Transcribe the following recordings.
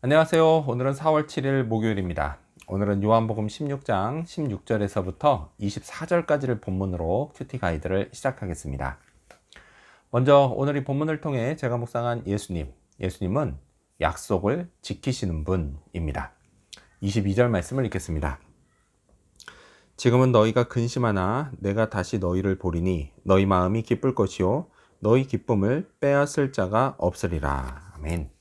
안녕하세요. 오늘은 4월 7일 목요일입니다. 오늘은 요한복음 16장 16절에서부터 24절까지를 본문으로 큐티 가이드를 시작하겠습니다. 먼저 오늘 이 본문을 통해 제가 묵상한 예수님은 약속을 지키시는 분입니다. 22절 말씀을 읽겠습니다. 지금은 너희가 근심하나 내가 다시 너희를 보리니 너희 마음이 기쁠 것이요 너희 기쁨을 빼앗을 자가 없으리라. 아멘.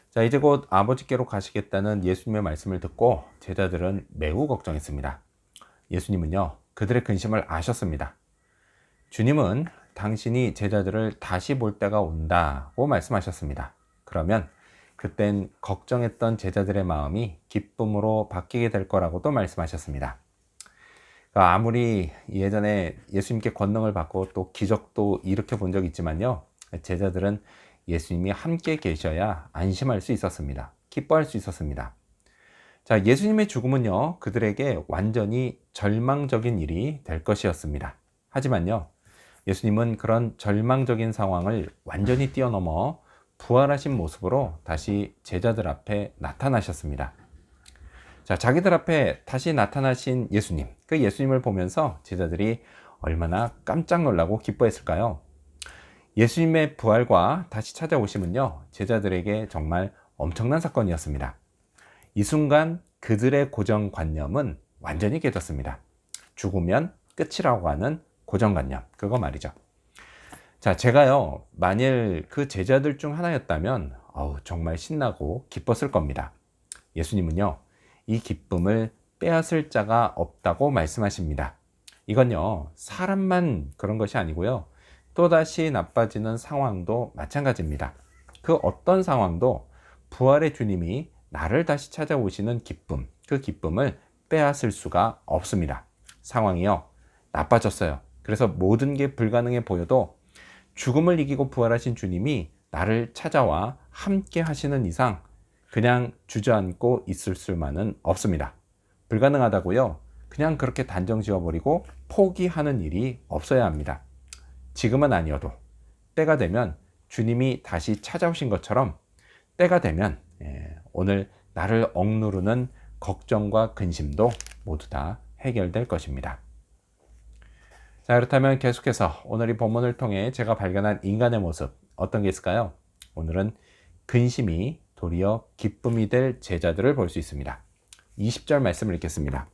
자, 이제 곧 아버지께로 가시겠다는 예수님의 말씀을 듣고 제자들은 매우 걱정했습니다. 예수님은요, 그들의 근심을 아셨습니다. 주님은 당신이 제자들을 다시 볼 때가 온다고 말씀하셨습니다. 그러면 그땐 걱정했던 제자들의 마음이 기쁨으로 바뀌게 될 거라고도 말씀하셨습니다. 아무리 예전에 예수님께 권능을 받고 또 기적도 일으켜 본 적이 있지만요, 제자들은 예수님이 함께 계셔야 안심할 수 있었습니다. 기뻐할 수 있었습니다. 자, 예수님의 죽음은요, 그들에게 완전히 절망적인 일이 될 것이었습니다. 하지만요, 예수님은 그런 절망적인 상황을 완전히 뛰어넘어 부활하신 모습으로 다시 제자들 앞에 나타나셨습니다. 자, 자기들 앞에 다시 나타나신 예수님, 그 예수님을 보면서 제자들이 얼마나 깜짝 놀라고 기뻐했을까요? 예수님의 부활과 다시 찾아오심은요, 제자들에게 정말 엄청난 사건이었습니다. 이 순간 그들의 고정관념은 완전히 깨졌습니다. 죽으면 끝이라고 하는 고정관념, 그거 말이죠. 자, 제가요, 만일 그 제자들 중 하나였다면 정말 신나고 기뻤을 겁니다. 예수님은요, 이 기쁨을 빼앗을 자가 없다고 말씀하십니다. 이건요, 사람만 그런 것이 아니고요, 또다시 나빠지는 상황도 마찬가지입니다. 그 어떤 상황도 부활의 주님이 나를 다시 찾아오시는 기쁨, 그 기쁨을 빼앗을 수가 없습니다. 상황이요, 나빠졌어요. 그래서 모든 게 불가능해 보여도 죽음을 이기고 부활하신 주님이 나를 찾아와 함께 하시는 이상 그냥 주저앉고 있을 수만은 없습니다. 불가능하다고요, 그냥 그렇게 단정 지어버리고 포기하는 일이 없어야 합니다. 지금은 아니어도 때가 되면 주님이 다시 찾아오신 것처럼 때가 되면 오늘 나를 억누르는 걱정과 근심도 모두 다 해결될 것입니다. 자, 그렇다면 계속해서 오늘 이 본문을 통해 제가 발견한 인간의 모습 어떤 게 있을까요? 오늘은 근심이 도리어 기쁨이 될 제자들을 볼 수 있습니다. 20절 말씀을 읽겠습니다.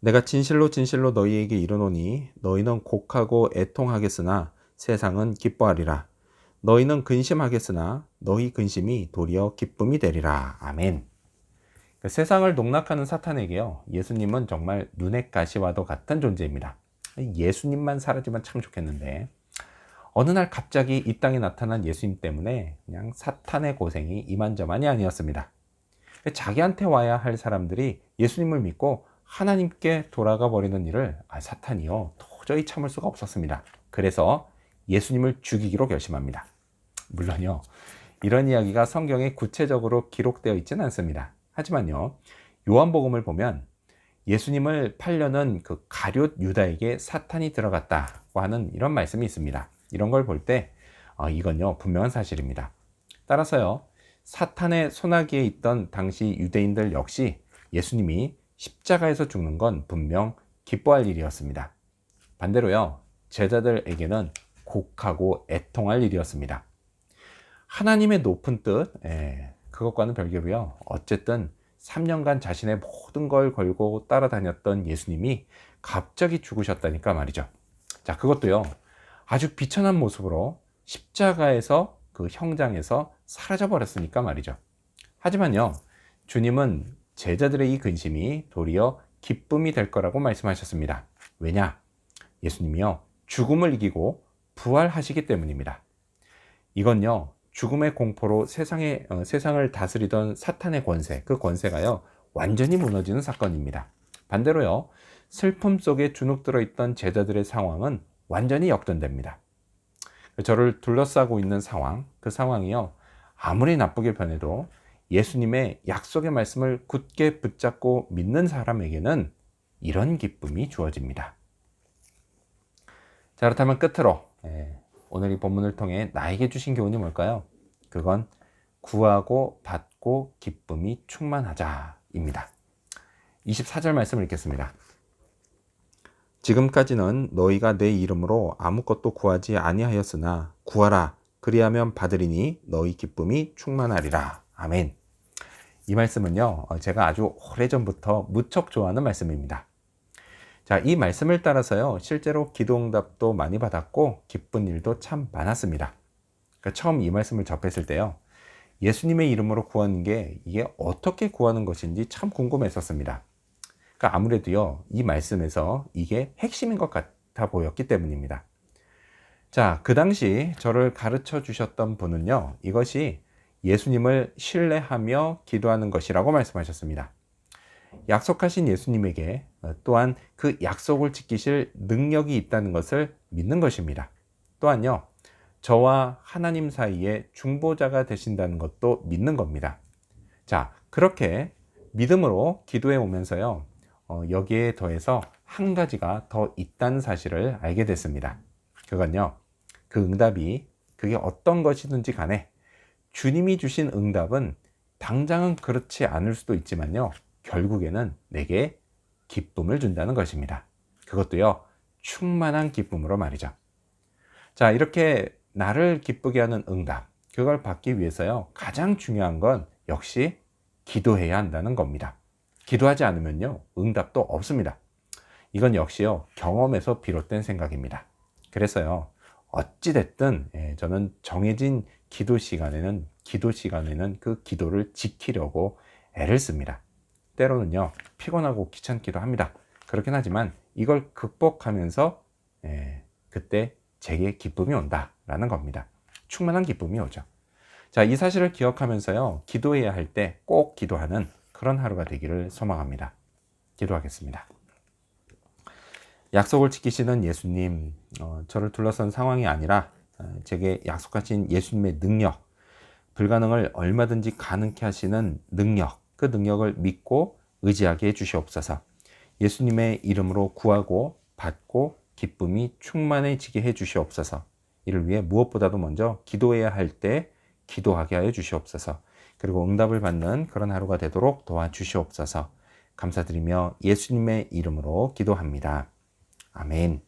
내가 진실로 진실로 너희에게 이르노니 너희는 곡하고 애통하겠으나 세상은 기뻐하리라. 너희는 근심하겠으나 너희 근심이 도리어 기쁨이 되리라. 아멘. 세상을 농락하는 사탄에게요, 예수님은 정말 눈의 가시와도 같은 존재입니다. 예수님만 사라지면 참 좋겠는데 어느 날 갑자기 이 땅에 나타난 예수님 때문에 그냥 사탄의 고생이 이만저만이 아니었습니다. 자기한테 와야 할 사람들이 예수님을 믿고 하나님께 돌아가 버리는 일을 사탄이요, 도저히 참을 수가 없었습니다. 그래서 예수님을 죽이기로 결심합니다. 물론요, 이런 이야기가 성경에 구체적으로 기록되어 있지는 않습니다. 하지만요, 요한복음을 보면 예수님을 팔려는 그 가룟 유다에게 사탄이 들어갔다고 하는 이런 말씀이 있습니다. 이런 걸 볼 때 이건요, 분명한 사실입니다. 따라서요, 사탄의 손아귀에 있던 당시 유대인들 역시 예수님이 십자가에서 죽는 건 분명 기뻐할 일이었습니다. 반대로요, 제자들에게는 곡하고 애통할 일이었습니다. 하나님의 높은 뜻, 그것과는 별개고요. 어쨌든 3년간 자신의 모든 걸 걸고 따라다녔던 예수님이 갑자기 죽으셨다니까 말이죠. 자, 그것도요, 아주 비천한 모습으로 십자가에서 그 형장에서 사라져 버렸으니까 말이죠. 하지만요, 주님은 제자들의 이 근심이 도리어 기쁨이 될 거라고 말씀하셨습니다. 왜냐? 예수님이요, 죽음을 이기고 부활하시기 때문입니다. 이건요, 죽음의 공포로 세상을 다스리던 사탄의 권세, 그 권세가요, 완전히 무너지는 사건입니다. 반대로요, 슬픔 속에 주눅 들어있던 제자들의 상황은 완전히 역전됩니다. 저를 둘러싸고 있는 상황, 그 상황이요, 아무리 나쁘게 변해도 예수님의 약속의 말씀을 굳게 붙잡고 믿는 사람에게는 이런 기쁨이 주어집니다. 자, 그렇다면 끝으로 오늘 이 본문을 통해 나에게 주신 교훈이 뭘까요? 그건 구하고 받고 기쁨이 충만하자입니다. 24절 말씀을 읽겠습니다. 지금까지는 너희가 내 이름으로 아무것도 구하지 아니하였으나 구하라 그리하면 받으리니 너희 기쁨이 충만하리라. 아멘. 이 말씀은요, 제가 아주 오래전부터 무척 좋아하는 말씀입니다. 자, 이 말씀을 따라서요, 실제로 기도응답도 많이 받았고 기쁜 일도 참 많았습니다. 그러니까 처음 이 말씀을 접했을 때요, 예수님의 이름으로 구하는 게 이게 어떻게 구하는 것인지 참 궁금했었습니다. 그러니까 아무래도요, 이 말씀에서 이게 핵심인 것 같아 보였기 때문입니다. 자, 그 당시 저를 가르쳐 주셨던 분은요, 이것이 예수님을 신뢰하며 기도하는 것이라고 말씀하셨습니다. 약속하신 예수님에게 또한 그 약속을 지키실 능력이 있다는 것을 믿는 것입니다. 또한요, 저와 하나님 사이에 중보자가 되신다는 것도 믿는 겁니다. 자, 그렇게 믿음으로 기도해 오면서요, 여기에 더해서 한 가지가 더 있다는 사실을 알게 됐습니다. 그건요, 그 응답이 그게 어떤 것이든지 간에 주님이 주신 응답은 당장은 그렇지 않을 수도 있지만요, 결국에는 내게 기쁨을 준다는 것입니다. 그것도요, 충만한 기쁨으로 말이죠. 자, 이렇게 나를 기쁘게 하는 응답, 그걸 받기 위해서요, 가장 중요한 건 역시 기도해야 한다는 겁니다. 기도하지 않으면요, 응답도 없습니다. 이건 역시요, 경험에서 비롯된 생각입니다. 그래서요, 어찌됐든 저는 정해진 기도 시간에는 그 기도를 지키려고 애를 씁니다. 때로는요, 피곤하고 귀찮기도 합니다. 그렇긴 하지만 이걸 극복하면서 그때 제게 기쁨이 온다라는 겁니다. 충만한 기쁨이 오죠. 자, 이 사실을 기억하면서요, 기도해야 할 때 꼭 기도하는 그런 하루가 되기를 소망합니다. 기도하겠습니다. 약속을 지키시는 예수님, 저를 둘러싼 상황이 아니라 제게 약속하신 예수님의 능력, 불가능을 얼마든지 가능케 하시는 능력, 그 능력을 믿고 의지하게 해주시옵소서. 예수님의 이름으로 구하고 받고 기쁨이 충만해지게 해주시옵소서. 이를 위해 무엇보다도 먼저 기도해야 할 때 기도하게 하여 주시옵소서. 그리고 응답을 받는 그런 하루가 되도록 도와주시옵소서. 감사드리며 예수님의 이름으로 기도합니다. 아멘.